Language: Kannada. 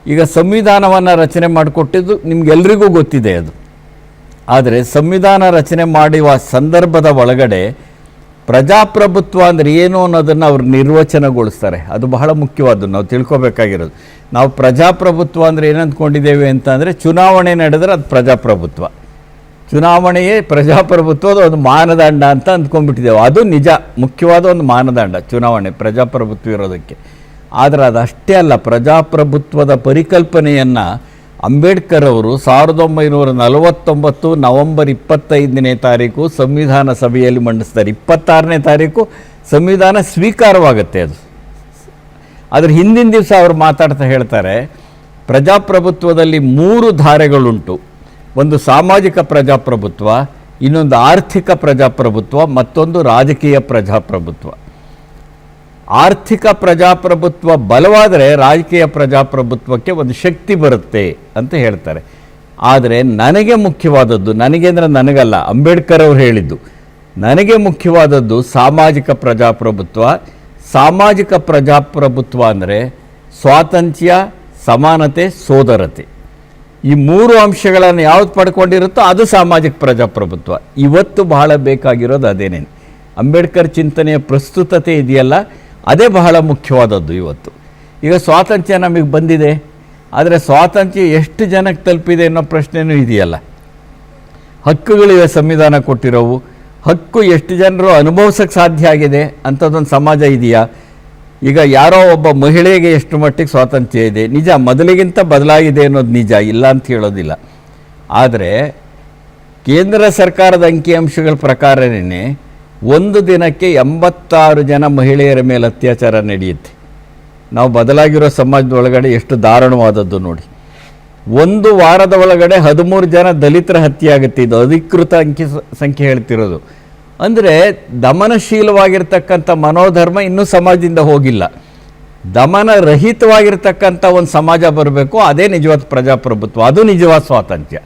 ಈಗ ಸಂವಿಧಾನವನ್ನು ರಚನೆ ಮಾಡಿಕೊಟ್ಟಿದ್ದು ನಿಮಗೆಲ್ರಿಗೂ ಗೊತ್ತಿದೆ ಅದು. ಆದರೆ ಸಂವಿಧಾನ ರಚನೆ ಮಾಡುವ ಸಂದರ್ಭದ ಒಳಗಡೆ ಪ್ರಜಾಪ್ರಭುತ್ವ ಅಂದರೆ ಏನು ಅನ್ನೋದನ್ನು ಅವರು ನಿರ್ವಚನಗೊಳಿಸ್ತಾರೆ. ಅದು ಬಹಳ ಮುಖ್ಯವಾದ್ದು, ನಾವು ತಿಳ್ಕೊಬೇಕಾಗಿರೋದು. ನಾವು ಪ್ರಜಾಪ್ರಭುತ್ವ ಅಂದರೆ ಏನಂದ್ಕೊಂಡಿದ್ದೇವೆ ಅಂತ ಅಂದರೆ ಚುನಾವಣೆ ನಡೆದರೆ ಅದು ಪ್ರಜಾಪ್ರಭುತ್ವ, ಚುನಾವಣೆಯೇ ಪ್ರಜಾಪ್ರಭುತ್ವದ ಒಂದು ಮಾನದಂಡ ಅಂತ ಅಂದ್ಕೊಂಡ್ಬಿಟ್ಟಿದ್ದೇವೆ. ಅದು ನಿಜ, ಮುಖ್ಯವಾದ ಒಂದು ಮಾನದಂಡ ಚುನಾವಣೆ ಪ್ರಜಾಪ್ರಭುತ್ವ ಇರೋದಕ್ಕೆ. ಆದರೆ ಅದಷ್ಟೇ ಅಲ್ಲ, ಪ್ರಜಾಪ್ರಭುತ್ವದ ಪರಿಕಲ್ಪನೆಯನ್ನು ಅಂಬೇಡ್ಕರ್ ಅವರು 1949 ನವೆಂಬರ್ 25ನೇ ತಾರೀಕು ಸಂವಿಧಾನ ಸಭೆಯಲ್ಲಿ ಮಂಡಿಸ್ತಾರೆ. 26ನೇ ತಾರೀಕು ಸಂವಿಧಾನ ಸ್ವೀಕಾರವಾಗುತ್ತೆ. ಅದು ಅದ್ರ ಹಿಂದಿನ ದಿವಸ ಅವರು ಮಾತಾಡ್ತಾ ಹೇಳ್ತಾರೆ, ಪ್ರಜಾಪ್ರಭುತ್ವದಲ್ಲಿ 3 ಧಾರೆಗಳುಂಟು. ಒಂದು ಸಾಮಾಜಿಕ ಪ್ರಜಾಪ್ರಭುತ್ವ, ಇನ್ನೊಂದು ಆರ್ಥಿಕ ಪ್ರಜಾಪ್ರಭುತ್ವ, ಮತ್ತೊಂದು ರಾಜಕೀಯ ಪ್ರಜಾಪ್ರಭುತ್ವ. ಆರ್ಥಿಕ ಪ್ರಜಾಪ್ರಭುತ್ವ ಬಲವಾದರೆ ರಾಜಕೀಯ ಪ್ರಜಾಪ್ರಭುತ್ವಕ್ಕೆ ಒಂದು ಶಕ್ತಿ ಬರುತ್ತೆ ಅಂತ ಹೇಳ್ತಾರೆ. ಆದರೆ ನನಗೆ ಮುಖ್ಯವಾದದ್ದು, ನನಗೆ ಅಂದರೆ ನನಗಲ್ಲ, ಅಂಬೇಡ್ಕರ್ ಅವರು ಹೇಳಿದ್ದು, ನನಗೆ ಮುಖ್ಯವಾದದ್ದು ಸಾಮಾಜಿಕ ಪ್ರಜಾಪ್ರಭುತ್ವ. ಸಾಮಾಜಿಕ ಪ್ರಜಾಪ್ರಭುತ್ವ ಅಂದರೆ ಸ್ವಾತಂತ್ರ್ಯ, ಸಮಾನತೆ, ಸೋದರತೆ. ಈ 3 ಅಂಶಗಳನ್ನು ಯಾವುದು ಪಡ್ಕೊಂಡಿರುತ್ತೋ ಅದು ಸಾಮಾಜಿಕ ಪ್ರಜಾಪ್ರಭುತ್ವ. ಇವತ್ತು ಬಹಳ ಬೇಕಾಗಿರೋದು ಅದೇನೇನು, ಅಂಬೇಡ್ಕರ್ ಚಿಂತನೆಯ ಪ್ರಸ್ತುತತೆ ಇದೆಯಲ್ಲ, ಅದೇ ಬಹಳ ಮುಖ್ಯವಾದದ್ದು ಇವತ್ತು. ಈಗ ಸ್ವಾತಂತ್ರ್ಯ ನಮಗೆ ಬಂದಿದೆ, ಆದರೆ ಸ್ವಾತಂತ್ರ್ಯ ಎಷ್ಟು ಜನಕ್ಕೆ ತಲುಪಿದೆ ಅನ್ನೋ ಪ್ರಶ್ನೆಯೂ ಇದೆಯಲ್ಲ. ಹಕ್ಕುಗಳಿವೆ ಸಂವಿಧಾನ ಕೊಟ್ಟಿರೋವು, ಹಕ್ಕು ಎಷ್ಟು ಜನರು ಅನುಭವಿಸೋಕ್ಕೆ ಸಾಧ್ಯ ಆಗಿದೆ ಅಂಥದ್ದೊಂದು ಸಮಾಜ ಇದೆಯಾ? ಈಗ ಯಾರೋ ಒಬ್ಬ ಮಹಿಳೆಗೆ ಎಷ್ಟು ಮಟ್ಟಿಗೆ ಸ್ವಾತಂತ್ರ್ಯ ಇದೆ, ನಿಜ, ಮೊದಲಿಗಿಂತ ಬದಲಾಗಿದೆ ಅನ್ನೋದು ನಿಜ, ಇಲ್ಲ ಅಂತ ಹೇಳೋದಿಲ್ಲ. ಆದರೆ ಕೇಂದ್ರ ಸರ್ಕಾರದ ಅಂಕಿಅಂಶಗಳ ಪ್ರಕಾರನೇ ಒಂದು ದಿನಕ್ಕೆ 86 ಜನ ಮಹಿಳೆಯರ ಮೇಲೆ ಅತ್ಯಾಚಾರ ನಡೆಯುತ್ತೆ. ನಾವು ಬದಲಾಗಿರೋ ಸಮಾಜದ ಒಳಗಡೆ ಎಷ್ಟು ದಾರುಣವಾದದ್ದು ನೋಡಿ. ಒಂದು ವಾರದ ಒಳಗಡೆ 13 ಜನ ದಲಿತರ ಹತ್ಯೆ ಆಗುತ್ತೆ. ಇದು ಅಧಿಕೃತ ಸಂಖ್ಯೆ ಹೇಳ್ತಿರೋದು. ಅಂದರೆ ದಮನಶೀಲವಾಗಿರ್ತಕ್ಕಂಥ ಮನೋಧರ್ಮ ಇನ್ನೂ ಸಮಾಜದಿಂದ ಹೋಗಿಲ್ಲ. ದಮನರಹಿತವಾಗಿರ್ತಕ್ಕಂಥ ಒಂದು ಸಮಾಜ ಬರಬೇಕು, ಅದೇ ನಿಜವಾದ ಪ್ರಜಾಪ್ರಭುತ್ವ, ಅದು ನಿಜವಾದ ಸ್ವಾತಂತ್ರ್ಯ.